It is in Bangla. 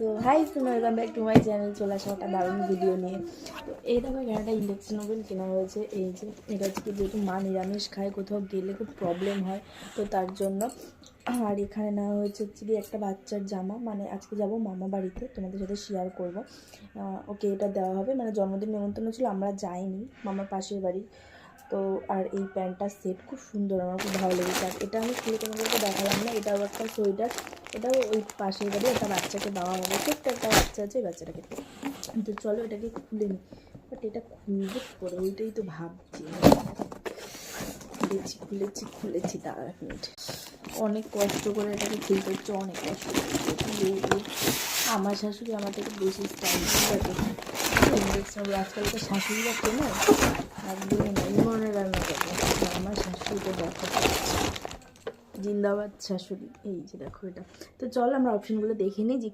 So hi friend, welcome back to my channel. চলে আসা একটা দারুণ ভিডিও নিয়ে। তো এই দেখো এখানে একটা ইন্ডাকশন ওভেন কেনা হয়েছে। এই যে এটা হচ্ছে কি, যেহেতু মা নিরামিষ খায়, কোথাও গেলে খুব প্রবলেম হয়, তো তার জন্য। আর এখানে নেওয়া হয়েছে হচ্ছে কি একটা বাচ্চার জামা, মানে আজকে যাব মামা বাড়িতে, তোমাদের সাথে শেয়ার করব। ওকে এটা দেওয়া হবে, মানে জন্মদিন নেমন্তন্ন ছিল, আমরা যাইনি, মামার পাশের বাড়ি। তো আর এই প্যান্টটার সেট খুব সুন্দর, আমার খুব ভালো লেগেছে। আর এটা আমি খুলে তোমাদেরকে দেখালাম না, এটাও একটা সোয়েটার, এটাও ওই পাশের বাড়ি একটা বাচ্চাকে দেওয়া হবে, ছোট্ট একটা বাচ্চা আছে, বাচ্চাটাকে। তো চলো এটাকে খুলে নিই, বাট এটা খুলবো করে ওইটাই তো ভাবছি। খুলেছি দাঁড়া এক মিনিট। অনেক কষ্ট করে এটাকে খুলতে হচ্ছে, অনেক কষ্ট করছে। আমার শাশুড়ি আমার থেকে বেশি স্টাইল থাকে। আজকালকার শাশুড়িরা কেন একদমই না, উনুনে রান্না করবে। আমার শাশুড়িটা দেখো, জিন্দাবাদ শাশুড়ি। এই যে দেখো এটা। তো চল আমরা অপশনগুলো দেখে নিই যে